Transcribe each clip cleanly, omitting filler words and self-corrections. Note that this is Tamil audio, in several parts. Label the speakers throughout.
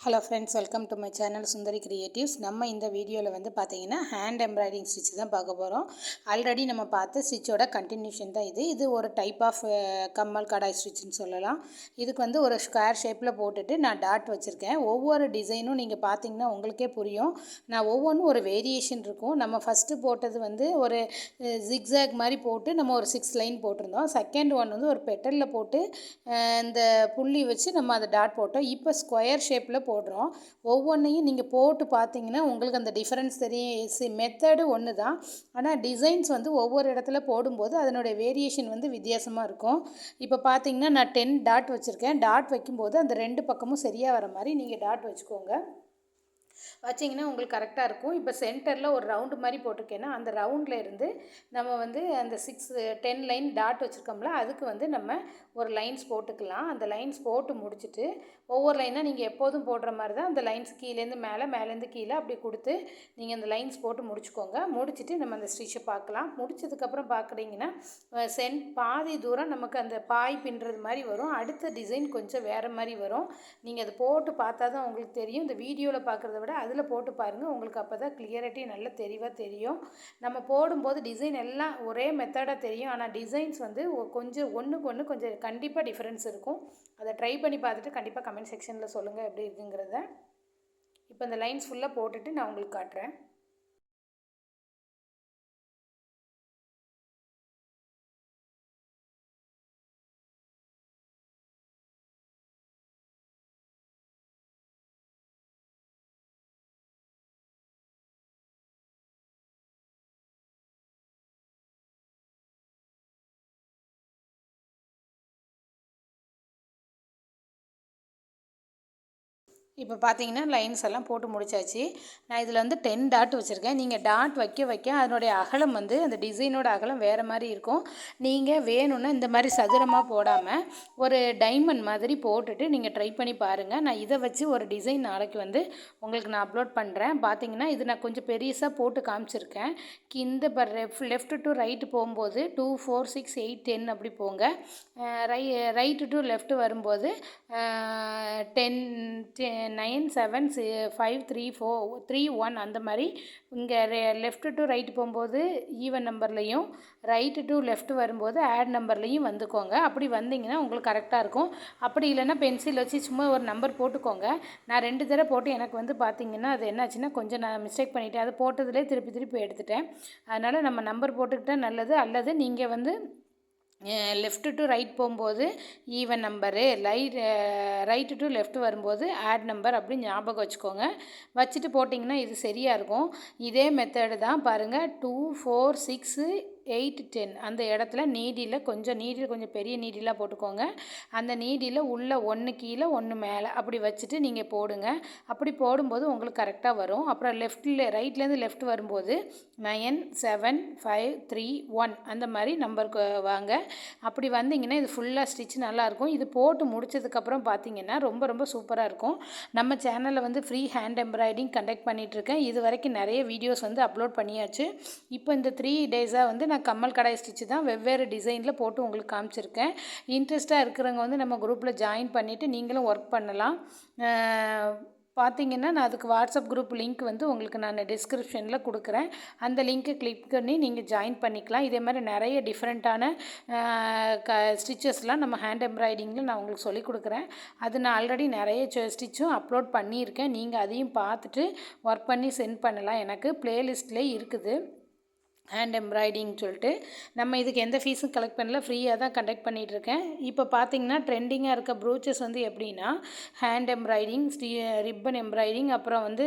Speaker 1: Hello friends, welcome to my channel Sundari creatives. நம்ம இந்த வீடியோவில் வந்து பார்த்தீங்கன்னா ஹேண்ட் எம்ப்ராய்டிங் ஸ்டிச் தான் பார்க்க போகிறோம். ஆல்ரெடி நம்ம பார்த்த ஸ்டிச்சோட கண்டினியூஷன் தான் இது ஒரு டைப் ஆஃப் கம்மல் கடாய் ஸ்டிச்சுன்னு சொல்லலாம். இதுக்கு வந்து ஒரு ஸ்கொயர் ஷேப்பில் போட்டுட்டு நான் டாட் வச்சுருக்கேன். ஒவ்வொரு டிசைனும் நீங்கள் பார்த்தீங்கன்னா உங்களுக்கே புரியும். நான் ஒவ்வொன்றும் ஒரு வேரியேஷன் இருக்கும். நம்ம ஃபஸ்ட்டு போட்டது வந்து ஒரு ஜிக்ஸாக் மாதிரி போட்டு நம்ம ஒரு 6 லைன் போட்டிருந்தோம். செகண்ட் ஒன் வந்து ஒரு பெட்டலில் போட்டு இந்த புள்ளி வச்சு நம்ம அதை டாட் போட்டோம். இப்போ ஸ்கொயர் ஷேப்பில் போடுறோம். ஒவ்வொன்றையும் நீங்கள் போட்டு பார்த்தீங்கன்னா உங்களுக்கு அந்த டிஃப்ரென்ஸ் தெரியும். மெத்தடு ஒன்று தான், ஆனால் டிசைன்ஸ் வந்து ஒவ்வொரு இடத்துல போடும்போது அதனுடைய வேரியேஷன் வந்து வித்தியாசமாக இருக்கும். இப்போ பார்த்தீங்கன்னா நான் 10 டாட் வச்சுருக்கேன். டாட் வைக்கும்போது அந்த 2 பக்கமும் சரியாக வர மாதிரி நீங்கள் டாட் வச்சுக்கோங்க. வச்சிங்கன்னா உங்களுக்கு கரெக்டாக இருக்கும். இப்போ சென்டரில் ஒரு ரவுண்டு மாதிரி போட்டிருக்கேன்னா அந்த ரவுண்டில் இருந்து நம்ம வந்து அந்த 10 லைன் டாட் வச்சுருக்கோம்ல, அதுக்கு வந்து நம்ம ஒரு லைன்ஸ் போட்டுக்கலாம். அந்த லைன்ஸ் போட்டு முடிச்சுட்டு ஒவ்வொரு லைனாக நீங்கள் எப்போதும் போடுற மாதிரி தான் அந்த லைன்ஸ் கீழேருந்து மேலே, மேலேருந்து கீழே அப்படி கொடுத்து நீங்கள் அந்த லைன்ஸ் போட்டு முடிச்சுக்கோங்க. முடிச்சுட்டு நம்ம அந்த ஸ்டிச்சை பார்க்கலாம். முடிச்சதுக்கப்புறம் பார்க்குறீங்கன்னா பாதி தூரம் நமக்கு அந்த பாய் பின்னுறது மாதிரி வரும். அடுத்த டிசைன் கொஞ்சம் வேறு மாதிரி வரும். நீங்கள் அது போட்டு பார்த்தா தான் உங்களுக்கு தெரியும். இந்த வீடியோவில் பார்க்குறத விட அதில் போட்டு பாருங்கள். உங்களுக்கு அப்போ தான் கிளியரிட்டி நல்ல தெளிவாக தெரியும். நம்ம போடும்போது டிசைன் எல்லாம் ஒரே மெத்தடாக தெரியும், ஆனால் டிசைன்ஸ் வந்து கொஞ்சம் ஒன்றுக்கு ஒன்று கொஞ்சம் கண்டிப்பாக டிஃப்ரென்ஸ் இருக்கும். அதை ட்ரை பண்ணி பார்த்துட்டு கண்டிப்பாக கமெண்ட் செக்ஷனில் சொல்லுங்கள் எப்படி இருக்குங்கிறத. இப்போ இந்த லைன்ஸ் ஃபுல்லாக போட்டுட்டு நான் உங்களுக்கு காட்டுறேன். இப்போ பார்த்தீங்கன்னா லைன்ஸ் எல்லாம் போட்டு முடிச்சாச்சு. நான் இதில் வந்து 10 டாட் வச்சுருக்கேன். நீங்கள் டாட் வைக்க அதனுடைய அகலம் வந்து அந்த டிசைனோட அகலம் வேறு மாதிரி இருக்கும். நீங்கள் வேணும்னா இந்த மாதிரி சதுரமாக போடாமல் ஒரு டைமண்ட் மாதிரி போட்டுட்டு நீங்கள் ட்ரை பண்ணி பாருங்கள். நான் இதை வச்சு ஒரு டிசைன் நாளைக்கு வந்து உங்களுக்கு நான் அப்லோட் பண்ணுறேன். பார்த்தீங்கன்னா இது நான் கொஞ்சம் பெருசாக போட்டு காமிச்சிருக்கேன். இந்த லெஃப்ட் டு ரைட்டு போகும்போது 2 4 6 8 10 அப்படி போங்க. ரைட்டு டு லெஃப்ட் வரும்போது 10 9 7 5 3 4 3 1 அந்த மாதிரி. இங்கே லெஃப்ட் டு ரைட்டு போகும்போது ஈவன் நம்பர்லேயும், ரைட்டு டு லெஃப்ட் வரும்போது ஆட் நம்பர்லேயும் வந்துக்கோங்க. அப்படி வந்தீங்கன்னா உங்களுக்கு கரெக்டாக இருக்கும். அப்படி இல்லைன்னா பென்சில் வச்சு சும்மா ஒரு நம்பர் போட்டுக்கோங்க. நான் 2 தடவை போட்டு எனக்கு வந்து பார்த்திங்கன்னா அது என்னாச்சுன்னா கொஞ்சம் நான் மிஸ்டேக் பண்ணிவிட்டேன். அது போட்டதுலேயே திருப்பி எடுத்துட்டேன். அதனால் நம்ம நம்பர் போட்டுக்கிட்டால் நல்லது. அல்லது நீங்கள் வந்து லெஃப்ட் டு ரைட் போகும்போது even number, right to left வரும்போது ஆட் நம்பர் அப்படி ஞாபகம் வச்சுக்கோங்க. வச்சுட்டு போட்டிங்கன்னா இது சரியாக இருக்கும். இதே மெத்தடு தான் பாருங்கள். 2 4 6 8 10 அந்த இடத்துல நீடியில் கொஞ்சம் பெரிய நீடிலாக போட்டுக்கோங்க. அந்த நீடியில் உள்ள 1 கீழே 1 மேலே அப்படி வச்சுட்டு நீங்கள் போடுங்க. அப்படி போடும்போது உங்களுக்கு கரெக்டாக வரும். அப்புறம் ரைட்லேருந்து லெஃப்ட் வரும்போது 9 7 5 3 1 அந்த மாதிரி நம்பருக்கு வாங்க. அப்படி வந்தீங்கன்னா இது ஃபுல்லாக ஸ்டிச் நல்லாயிருக்கும். இது போட்டு முடிச்சதுக்கப்புறம் பார்த்தீங்கன்னா ரொம்ப சூப்பராக இருக்கும். நம்ம சேனலில் வந்து ஃப்ரீ ஹேண்ட் எம்ப்ராய்டிங் கண்டக்ட் பண்ணிகிட்ருக்கேன். இது வரைக்கும் நிறைய வீடியோஸ் வந்து அப்லோட் பண்ணியாச்சு. இப்போ இந்த 3 டேஸாக வந்து நான் கம்மல் கடாய் ஸ்டிச்சு தான் வெவ்வேறு டிசைனில் போட்டு உங்களுக்கு காமிச்சிருக்கேன். இன்ட்ரெஸ்ட்டாக இருக்கிறவங்க வந்து நம்ம குரூப்பில் ஜாயின் பண்ணிவிட்டு நீங்களும் ஒர்க் பண்ணலாம். பார்த்தீங்கன்னா நான் அதுக்கு வாட்ஸ்அப் குரூப் லிங்க் வந்து உங்களுக்கு நான் டிஸ்கிரிப்ஷனில் கொடுக்குறேன். அந்த லிங்க்கை கிளிக் பண்ணி நீங்கள் ஜாயின் பண்ணிக்கலாம். இதே மாதிரி நிறைய டிஃப்ரெண்ட்டான ஸ்டிச்சஸ்லாம் நம்ம ஹேண்ட் எம்ப்ராய்டிங்கில் நான் உங்களுக்கு சொல்லிக் கொடுக்குறேன். அது நான் ஆல்ரெடி நிறைய ஸ்டிச்சும் அப்லோட் பண்ணியிருக்கேன். நீங்கள் அதையும் பார்த்துட்டு ஒர்க் பண்ணி சென்ட் பண்ணலாம். எனக்கு ப்ளேலிஸ்ட்லேயே இருக்குது ஹேண்ட் எம்ப்ராய்டிங்னு சொல்லிட்டு. நம்ம இதுக்கு எந்த ஃபீஸும் கலெக்ட் பண்ணல, ஃப்ரீயாக தான் கண்டக்ட் பண்ணிகிட்ருக்கேன். இப்போ பார்த்தீங்கன்னா ட்ரெண்டிங்காக இருக்க ப்ரூச்சஸ் வந்து எப்படின்னா ஹேண்ட் எம்ப்ராய்டிங், ரிப்பன் எம்ப்ராய்டிங், அப்புறம் வந்து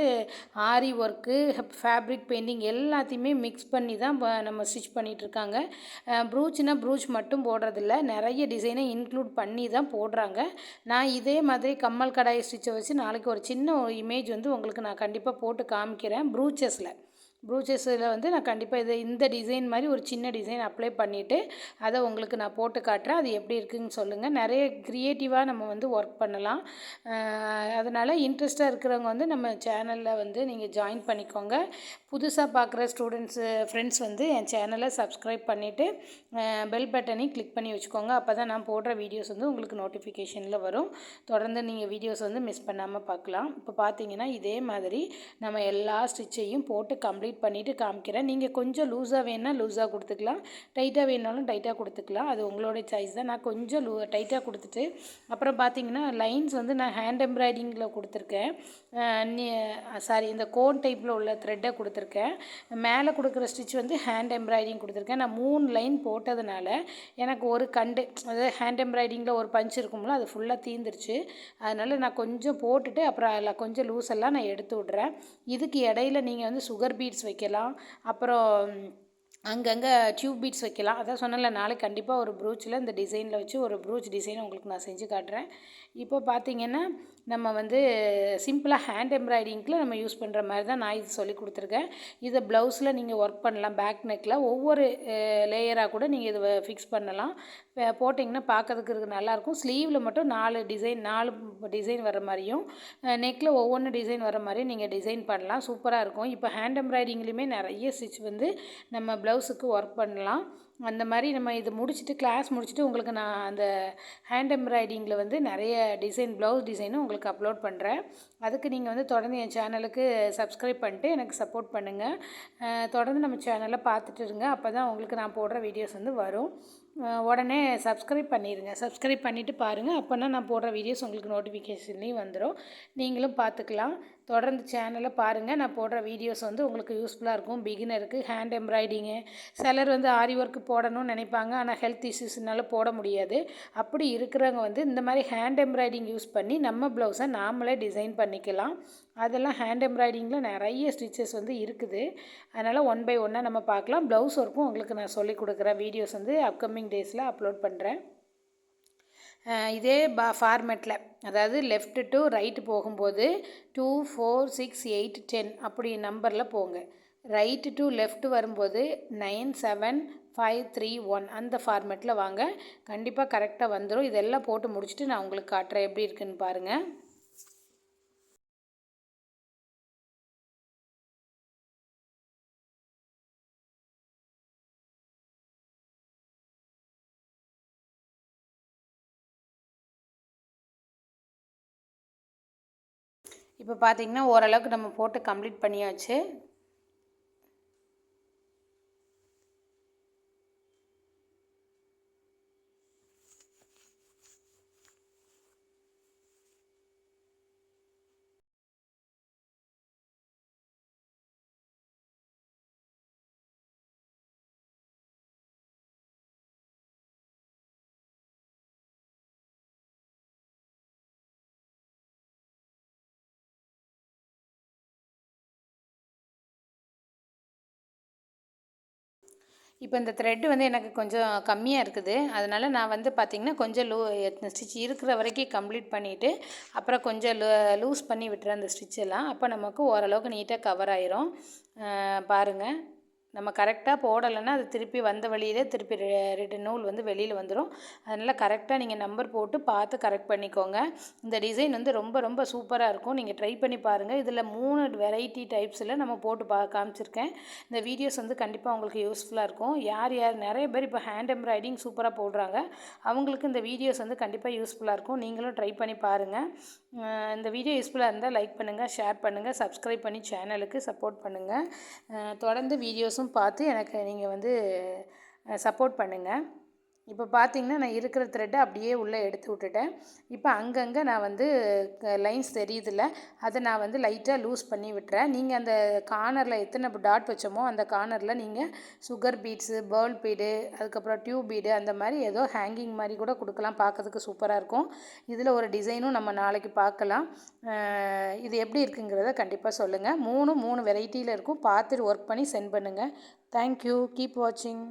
Speaker 1: ஆரி ஒர்க்கு, ஃபேப்ரிக் பெயிண்டிங் எல்லாத்தையுமே மிக்ஸ் பண்ணி தான் நம்ம ஸ்டிச் பண்ணிகிட்ருக்காங்க. ப்ரூச் மட்டும் போடுறதில்ல, நிறைய டிசைனை இன்க்ளூட் பண்ணி தான் போடுறாங்க. நான் இதே மாதிரி கம்மல் கடாய் ஸ்டிச்சை வச்சு நாளைக்கு ஒரு சின்ன இமேஜ் வந்து உங்களுக்கு நான் கண்டிப்பாக போட்டு காமிக்கிறேன். ப்ரூச்சஸில் ப்ரூச்சஸில் வந்து நான் கண்டிப்பாக இந்த டிசைன் மாதிரி ஒரு சின்ன டிசைன் அப்ளை பண்ணிவிட்டு அதை உங்களுக்கு நான் போட்டு காட்டுறேன். அது எப்படி இருக்குதுன்னு சொல்லுங்கள். நிறைய க்ரியேட்டிவாக நம்ம வந்து ஒர்க் பண்ணலாம். அதனால் இன்ட்ரெஸ்ட்டாக இருக்கிறவங்க வந்து நம்ம சேனலில் வந்து நீங்கள் ஜாயின் பண்ணிக்கோங்க. புதுசாக பார்க்குற ஃப்ரெண்ட்ஸ் வந்து என் சேனலை சப்ஸ்கிரைப் பண்ணிவிட்டு பெல் பட்டனையும் கிளிக் பண்ணி வச்சுக்கோங்க. அப்போ தான் நான் போடுற வீடியோஸ் வந்து உங்களுக்கு நோட்டிஃபிகேஷனில் வரும். தொடர்ந்து நீங்கள் வீடியோஸ் வந்து மிஸ் பண்ணாமல் பார்க்கலாம். இப்போ பார்த்தீங்கன்னா இதே மாதிரி நம்ம எல்லா ஸ்டிச்சையும் போட்டு கம்ப்ளீட் பண்ணிவிட்டு காமிக்கிறேன். நீங்கள் கொஞ்சம் லூஸாக வேணுன்னா லூஸாக கொடுத்துக்கலாம், டைட்டாக வேணுனாலும் டைட்டாக கொடுத்துக்கலாம். அது உங்களோட சாய்ஸ் தான். நான் கொஞ்சம் டைட்டாக கொடுத்துட்டு அப்புறம் பார்த்தீங்கன்னா லைன்ஸ் வந்து நான் ஹேண்ட் எம்ப்ராய்டிங்கில் கொடுத்துருக்கேன். இந்த கோன் டைப்பில் உள்ள த்ரெட்டை கொடுத்துருக்கேன். மேலே கொடுக்குற ஸ்டிச் வந்து ஹேண்ட் எம்ப்ராய்டிங் கொடுத்துருக்கேன். நான் 3 லைன் போட்டதுனால எனக்கு ஒரு கண்டு, அதாவது ஹேண்ட் எம்ப்ராய்டிங்கில் ஒரு பஞ்ச் இருக்கும்ல, அது ஃபுல்லாக தீந்துருச்சு. அதனால் நான் கொஞ்சம் போட்டுட்டு அப்புறம் அதில் கொஞ்சம் லூஸ் எல்லாம் நான் எடுத்து விட்றேன். இதுக்கு இடையில நீங்கள் வந்து சுகர் பீட்ஸ் வைக்கலாம், அப்புறம் அங்கங்கே டியூப் பீட்ஸ் வைக்கலாம். அதான் சொன்னல, நாளைக்கு கண்டிப்பாக ஒரு ப்ரூச்சில் இந்த டிசைனில் வச்சு ஒரு ப்ரூச் டிசைன் உங்களுக்கு நான் செஞ்சு காட்டுறேன். இப்போ பார்த்திங்கன்னா நம்ம வந்து சிம்பிளாக ஹேண்ட் எம்ப்ராய்டிங்கில் நம்ம யூஸ் பண்ணுற மாதிரி தான் நான் இது சொல்லி கொடுத்துருக்கேன். இதை ப்ளவுஸில் நீங்கள் ஒர்க் பண்ணலாம். பேக் நெக்கில் ஒவ்வொரு லேயராக கூட நீங்கள் இதை ஃபிக்ஸ் பண்ணலாம். போட்டிங்கன்னா பார்க்கறதுக்கு நல்லாயிருக்கும். ஸ்லீவில் மட்டும் 4 டிசைன் வர மாதிரியும், நெக்கில் ஒவ்வொன்று டிசைன் வர மாதிரியும் நீங்கள் டிசைன் பண்ணலாம். சூப்பராக இருக்கும். இப்போ ஹேண்ட் எம்ப்ராய்டிங்லேயுமே நிறைய ஸ்டிச் வந்து நம்ம ப்ளவுஸுக்கு ஒர்க் பண்ணலாம். அந்த மாதிரி நம்ம இது முடிச்சுட்டு, கிளாஸ் முடிச்சுட்டு உங்களுக்கு நான் அந்த ஹேண்ட் எம்ப்ராய்டிங்கில் வந்து நிறைய ப்ளவுஸ் டிசைனும் உங்களுக்கு அப்லோட் பண்ணுறேன். அதுக்கு நீங்கள் வந்து தொடர்ந்து என் சேனலுக்கு சப்ஸ்கிரைப் பண்ணிட்டு எனக்கு சப்போர்ட் பண்ணுங்கள். தொடர்ந்து நம்ம சேனலை பார்த்துட்டு இருங்க. அப்போ தான் உங்களுக்கு நான் போடுற வீடியோஸ் வந்து வரும். உடனே சப்ஸ்கிரைப் பண்ணிடுங்க. சப்ஸ்கிரைப் பண்ணிவிட்டு பாருங்கள். அப்போனா நான் போடுற வீடியோஸ் உங்களுக்கு நோட்டிஃபிகேஷன்லேயும் வந்துடும். நீங்களும் பார்த்துக்கலாம். தொடர்ந்து சேனலை பாருங்கள். நான் போடுற வீடியோஸ் வந்து உங்களுக்கு யூஸ்ஃபுல்லாக இருக்கும். பிகினருக்கு ஹேண்ட் எம்ப்ராய்டிங்கு, சிலர் வந்து ஆரி ஒர்க் போடணும்னு நினைப்பாங்க, ஆனால் ஹெல்த் இஷ்யூஸ்னால போட முடியாது. அப்படி இருக்கிறவங்க வந்து இந்த மாதிரி ஹேண்ட் எம்ப்ராய்டிங் யூஸ் பண்ணி நம்ம ப்ளவுஸை நாமளே டிசைன் பண்ணிக்கலாம். அதெல்லாம் ஹேண்ட் எம்ப்ராய்டிங்கில் நிறைய ஸ்டிச்சஸ் வந்து இருக்குது. அதனால் ஒன் பை ஒன்னாக நம்ம பார்க்கலாம். ப்ளவுஸ் ஒர்க்கும் உங்களுக்கு நான் சொல்லிக் கொடுக்குறேன். வீடியோஸ் வந்து அப்கமிங் டேஸில் அப்லோட் பண்ணுறேன். இதே ஃபார்மேட்டில், அதாவது லெஃப்ட் டு ரைட்டு போகும்போது 2 4 6 8 10 அப்படி நம்பரில் போங்க. ரைட்டு டு லெஃப்ட் வரும்போது 9 7 5 3 1 அந்த ஃபார்மேட்டில் வாங்க. கண்டிப்பாக கரெக்டாக வந்துடும். இதெல்லாம் போட்டு முடிச்சுட்டு நான் உங்களுக்கு காட்டுறேன் எப்படி இருக்குன்னு பாருங்கள். இப்போ பார்த்தீங்கன்னா ஓரளவுக்கு நம்ம போட்டு கம்ப்ளீட் பண்ணியாச்சு. இப்போ இந்த த்ரெட்டு வந்து எனக்கு கொஞ்சம் கம்மியாக இருக்குது. அதனால் நான் வந்து பார்த்திங்கன்னா கொஞ்சம் ஸ்டிச் இருக்கிற வரைக்கும் கம்ப்ளீட் பண்ணிவிட்டு அப்புறம் கொஞ்சம் லூஸ் பண்ணி விட்டுறேன் அந்த ஸ்டிச்செல்லாம். அப்போ நமக்கு ஓரளவுக்கு நீட்டாக கவர் ஆயிரும். பாருங்கள், நம்ம கரெக்டாக போடலைன்னா அது திருப்பி வந்த வழியிலே திருப்பி நூல் வந்து வெளியில் வந்துடும். அதனால் கரெக்டாக நீங்கள் நம்பர் போட்டு பார்த்து கரெக்ட் பண்ணிக்கோங்க. இந்த டிசைன் வந்து ரொம்ப ரொம்ப சூப்பராக இருக்கும். நீங்கள் ட்ரை பண்ணி பாருங்கள். இதில் 3 வெரைட்டி டைப்ஸில் நம்ம போட்டு காமிச்சிருக்கேன். இந்த வீடியோஸ் வந்து கண்டிப்பாக உங்களுக்கு யூஸ்ஃபுல்லாக இருக்கும். யார் நிறைய பேர் இப்போ ஹேண்ட் எம்ப்ராய்டிங் சூப்பராக போடுறாங்க. அவங்களுக்கு இந்த வீடியோஸ் வந்து கண்டிப்பாக யூஸ்ஃபுல்லாக இருக்கும். நீங்களும் ட்ரை பண்ணி பாருங்கள். இந்த வீடியோ யூஸ்ஃபுல்லாக இருந்தால் லைக் பண்ணுங்கள், ஷேர் பண்ணுங்கள், சப்ஸ்கிரைப் பண்ணி சேனலுக்கு சப்போர்ட் பண்ணுங்கள். தொடர்ந்து வீடியோஸும் பார்த்து எனக்கு நீங்கள் வந்து சப்போர்ட் பண்ணுங்கள். இப்போ பார்த்தீங்கன்னா நான் இருக்கிற த்ரெட்டை அப்படியே உள்ளே எடுத்து விட்டுட்டேன். இப்போ அங்கங்கே நான் வந்து லைன்ஸ் தெரியுதில்ல, அதை நான் வந்து லைட்டாக லூஸ் பண்ணி விட்டுறேன். நீங்கள் அந்த கார்னரில் எத்தனை டாட் வச்சோமோ அந்த கார்னரில் நீங்கள் சுகர் பீட்ஸு, பேர்ல் பீடு, அதுக்கப்புறம் டியூப் பீடு அந்த மாதிரி ஏதோ ஹேங்கிங் மாதிரி கூட கொடுக்கலாம். பார்க்கறதுக்கு சூப்பராக இருக்கும். இதில் ஒரு டிசைனும் நம்ம நாளைக்கு பார்க்கலாம். இது எப்படி இருக்குங்கிறத கண்டிப்பாக சொல்லுங்கள். 3 வெரைட்டியில் இருக்கும். பார்த்துட்டு ஒர்க் பண்ணி சென்ட் பண்ணுங்கள். தேங்க்யூ. கீப் வாட்சிங்.